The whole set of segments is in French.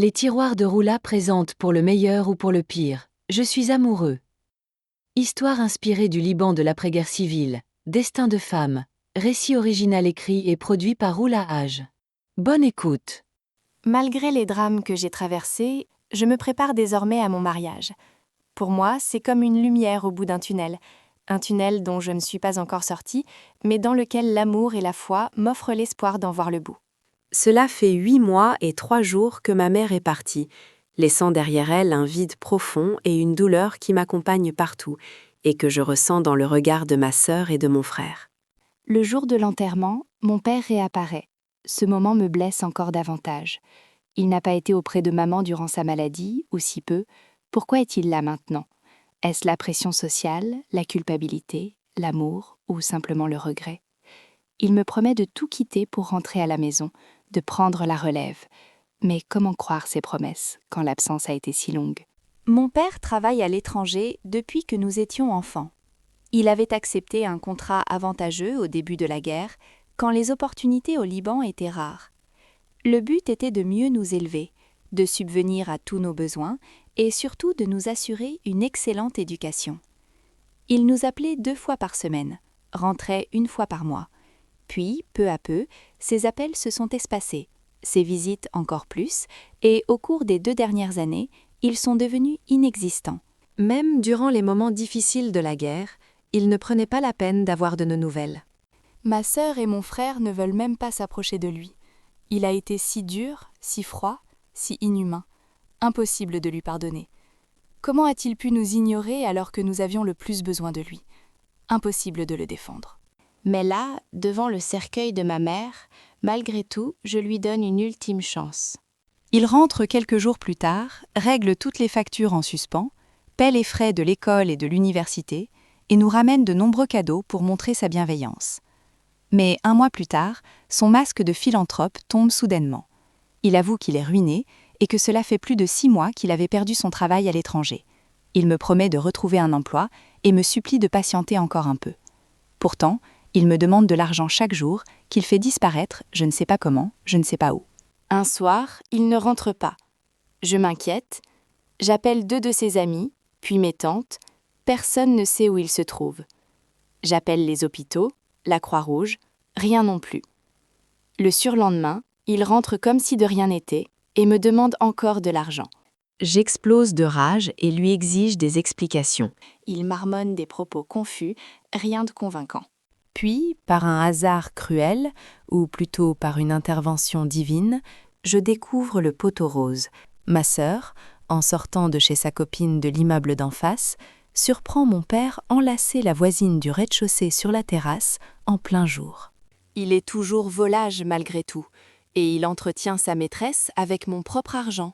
Les tiroirs de Roula présentent pour le meilleur ou pour le pire. Je suis amoureux. Histoire inspirée du Liban de l'après-guerre civile. Destin de femme. Récit original écrit et produit par Roula Hage. Bonne écoute. Malgré les drames que j'ai traversés, je me prépare désormais à mon mariage. Pour moi, c'est comme une lumière au bout d'un tunnel. Un tunnel dont je ne suis pas encore sortie, mais dans lequel l'amour et la foi m'offrent l'espoir d'en voir le bout. Cela fait 8 mois et 3 jours que ma mère est partie, laissant derrière elle un vide profond et une douleur qui m'accompagne partout, et que je ressens dans le regard de ma sœur et de mon frère. Le jour de l'enterrement, mon père réapparaît. Ce moment me blesse encore davantage. Il n'a pas été auprès de maman durant sa maladie, ou si peu. Pourquoi est-il là maintenant ? Est-ce la pression sociale, la culpabilité, l'amour ou simplement le regret ? Il me promet de tout quitter pour rentrer à la maison, de prendre la relève. Mais comment croire ces promesses quand l'absence a été si longue ? Mon père travaille à l'étranger depuis que nous étions enfants. Il avait accepté un contrat avantageux au début de la guerre, quand les opportunités au Liban étaient rares. Le but était de mieux nous élever, de subvenir à tous nos besoins et surtout de nous assurer une excellente éducation. Il nous appelait 2 fois par semaine, rentrait 1 fois par mois. Puis, peu à peu, ces appels se sont espacés, ces visites encore plus, et au cours des 2 dernières années, ils sont devenus inexistants. Même durant les moments difficiles de la guerre, il ne prenait pas la peine d'avoir de nos nouvelles. Ma sœur et mon frère ne veulent même pas s'approcher de lui. Il a été si dur, si froid, si inhumain. Impossible de lui pardonner. Comment a-t-il pu nous ignorer alors que nous avions le plus besoin de lui ? Impossible de le défendre. Mais là, devant le cercueil de ma mère, malgré tout, je lui donne une ultime chance. Il rentre quelques jours plus tard, règle toutes les factures en suspens, paie les frais de l'école et de l'université, et nous ramène de nombreux cadeaux pour montrer sa bienveillance. Mais 1 mois plus tard, son masque de philanthrope tombe soudainement. Il avoue qu'il est ruiné et que cela fait plus de 6 mois qu'il avait perdu son travail à l'étranger. Il me promet de retrouver un emploi et me supplie de patienter encore un peu. Pourtant, il me demande de l'argent chaque jour, qu'il fait disparaître, je ne sais pas comment, je ne sais pas où. Un soir, il ne rentre pas. Je m'inquiète. J'appelle 2 de ses amis, puis mes tantes. Personne ne sait où il se trouve. J'appelle les hôpitaux, la Croix-Rouge, rien non plus. Le surlendemain, il rentre comme si de rien n'était et me demande encore de l'argent. J'explose de rage et lui exige des explications. Il marmonne des propos confus, rien de convaincant. Puis, par un hasard cruel, ou plutôt par une intervention divine, je découvre le poteau rose. Ma sœur, en sortant de chez sa copine de l'immeuble d'en face, surprend mon père enlacer la voisine du rez-de-chaussée sur la terrasse en plein jour. Il est toujours volage malgré tout, et il entretient sa maîtresse avec mon propre argent.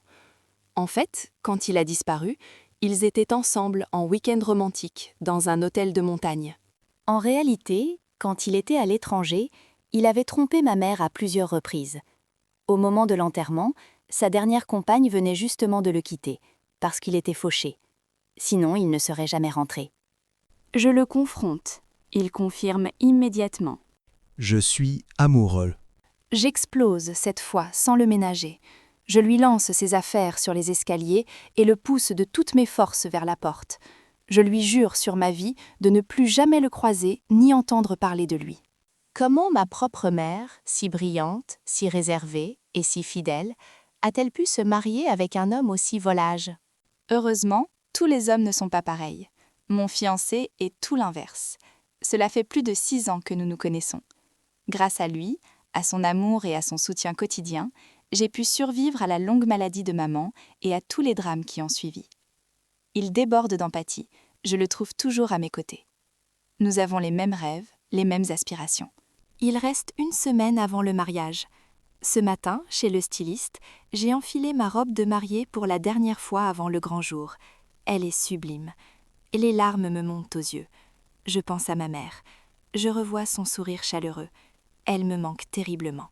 En fait, quand il a disparu, ils étaient ensemble en week-end romantique dans un hôtel de montagne. En réalité, quand il était à l'étranger, il avait trompé ma mère à plusieurs reprises. Au moment de l'enterrement, sa dernière compagne venait justement de le quitter, parce qu'il était fauché. Sinon, il ne serait jamais rentré. Je le confronte. Il confirme immédiatement. Je suis amoureux. J'explose cette fois sans le ménager. Je lui lance ses affaires sur les escaliers et le pousse de toutes mes forces vers la porte. Je lui jure sur ma vie de ne plus jamais le croiser ni entendre parler de lui. Comment ma propre mère, si brillante, si réservée et si fidèle, a-t-elle pu se marier avec un homme aussi volage ? Heureusement, tous les hommes ne sont pas pareils. Mon fiancé est tout l'inverse. Cela fait plus de 6 ans que nous nous connaissons. Grâce à lui, à son amour et à son soutien quotidien, j'ai pu survivre à la longue maladie de maman et à tous les drames qui ont suivi. Il déborde d'empathie, je le trouve toujours à mes côtés. Nous avons les mêmes rêves, les mêmes aspirations. Il reste 1 semaine avant le mariage. Ce matin, chez le styliste, j'ai enfilé ma robe de mariée pour la dernière fois avant le grand jour. Elle est sublime. Et les larmes me montent aux yeux. Je pense à ma mère. Je revois son sourire chaleureux. Elle me manque terriblement.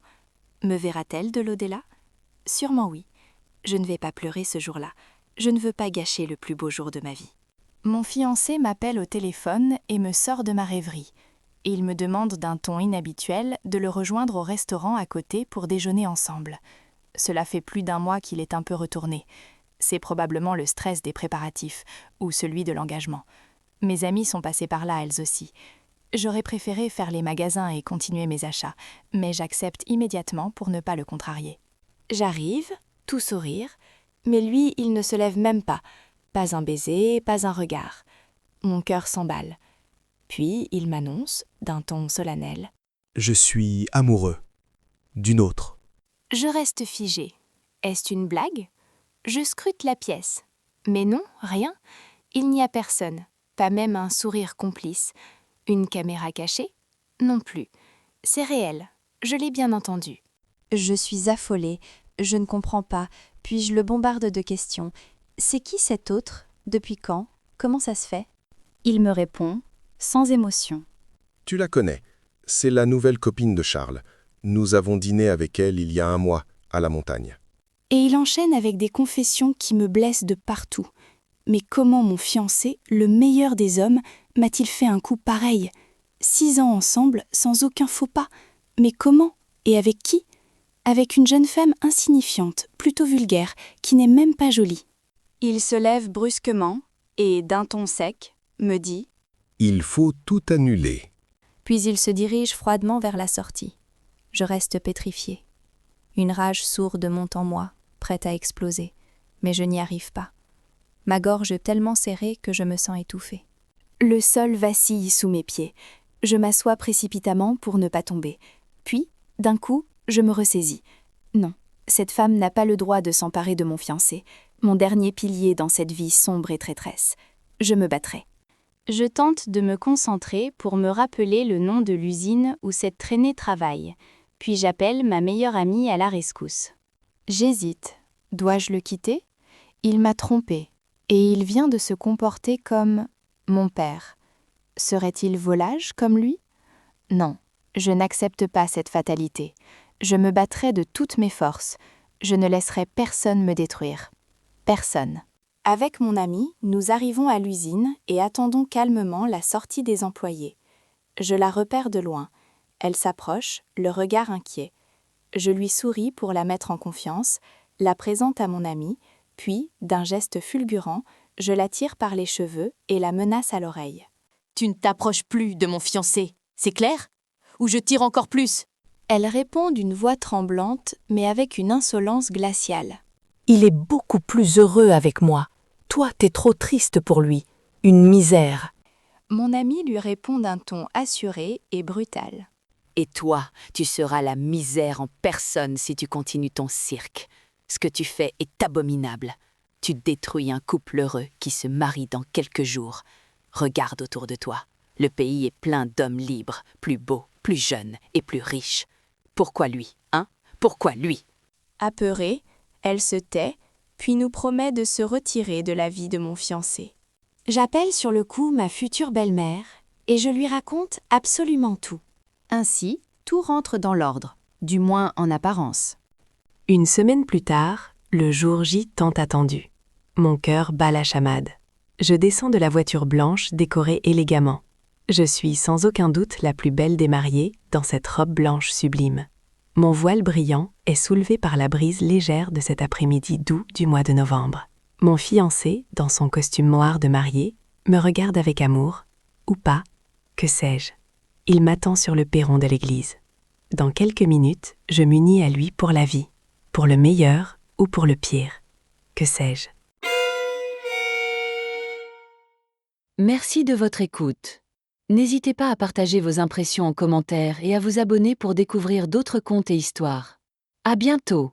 Me verra-t-elle de l'au-delà ? Sûrement oui. Je ne vais pas pleurer ce jour-là. Je ne veux pas gâcher le plus beau jour de ma vie. Mon fiancé m'appelle au téléphone et me sort de ma rêverie. Il me demande d'un ton inhabituel de le rejoindre au restaurant à côté pour déjeuner ensemble. Cela fait plus d'un mois qu'il est un peu retourné. C'est probablement le stress des préparatifs, ou celui de l'engagement. Mes amies sont passées par là elles aussi. J'aurais préféré faire les magasins et continuer mes achats, mais j'accepte immédiatement pour ne pas le contrarier. J'arrive, tout sourire, mais lui, il ne se lève même pas. Pas un baiser, pas un regard. Mon cœur s'emballe. Puis il m'annonce, d'un ton solennel. Je suis amoureux. D'une autre. Je reste figée. Est-ce une blague ? Je scrute la pièce. Mais non, rien. Il n'y a personne, pas même un sourire complice. Une caméra cachée ? Non plus. C'est réel, je l'ai bien entendu. Je suis affolée, je ne comprends pas, puis je le bombarde de questions. C'est qui cet autre ? Depuis quand ? Comment ça se fait ? Il me répond, sans émotion. Tu la connais. C'est la nouvelle copine de Charles. Nous avons dîné avec elle il y a un mois, à la montagne. Et il enchaîne avec des confessions qui me blessent de partout. Mais comment mon fiancé, le meilleur des hommes, m'a-t-il fait un coup pareil ? 6 ans ensemble, sans aucun faux pas. Mais comment ? Et avec qui ? Avec une jeune femme insignifiante, plutôt vulgaire, qui n'est même pas jolie. Il se lève brusquement et, d'un ton sec, me dit « Il faut tout annuler. » Puis il se dirige froidement vers la sortie. Je reste pétrifiée. Une rage sourde monte en moi, prête à exploser, mais je n'y arrive pas. Ma gorge est tellement serrée que je me sens étouffée. Le sol vacille sous mes pieds. Je m'assois précipitamment pour ne pas tomber. Puis, d'un coup, je me ressaisis. Non, cette femme n'a pas le droit de s'emparer de mon fiancé, mon dernier pilier dans cette vie sombre et traîtresse. Je me battrai. Je tente de me concentrer pour me rappeler le nom de l'usine où cette traînée travaille, puis j'appelle ma meilleure amie à la rescousse. J'hésite. Dois-je le quitter ? Il m'a trompée, et il vient de se comporter comme mon père. Serait-il volage comme lui ? Non, je n'accepte pas cette fatalité. Je me battrai de toutes mes forces. Je ne laisserai personne me détruire. Personne. Avec mon ami, nous arrivons à l'usine et attendons calmement la sortie des employés. Je la repère de loin. Elle s'approche, le regard inquiet. Je lui souris pour la mettre en confiance, la présente à mon ami, puis, d'un geste fulgurant, je la tire par les cheveux et la menace à l'oreille. « Tu ne t'approches plus de mon fiancé, c'est clair ? Ou je tire encore plus ?» Elle répond d'une voix tremblante, mais avec une insolence glaciale. « Il est beaucoup plus heureux avec moi. Toi, t'es trop triste pour lui. Une misère. » Mon ami lui répond d'un ton assuré et brutal. « Et toi, tu seras la misère en personne si tu continues ton cirque. Ce que tu fais est abominable. Tu détruis un couple heureux qui se marie dans quelques jours. Regarde autour de toi. Le pays est plein d'hommes libres, plus beaux, plus jeunes et plus riches. Pourquoi lui, hein ? Pourquoi lui ?» Apeurée, elle se tait, puis nous promet de se retirer de la vie de mon fiancé. J'appelle sur le coup ma future belle-mère et je lui raconte absolument tout. Ainsi, tout rentre dans l'ordre, du moins en apparence. Une semaine plus tard, le jour J tant attendu. Mon cœur bat la chamade. Je descends de la voiture blanche décorée élégamment. Je suis sans aucun doute la plus belle des mariées dans cette robe blanche sublime. Mon voile brillant est soulevé par la brise légère de cet après-midi doux du mois de novembre. Mon fiancé, dans son costume noir de mariée, me regarde avec amour, ou pas, que sais-je. Il m'attend sur le perron de l'église. Dans quelques minutes, je m'unis à lui pour la vie, pour le meilleur ou pour le pire, que sais-je. Merci de votre écoute. N'hésitez pas à partager vos impressions en commentaire et à vous abonner pour découvrir d'autres contes et histoires. À bientôt!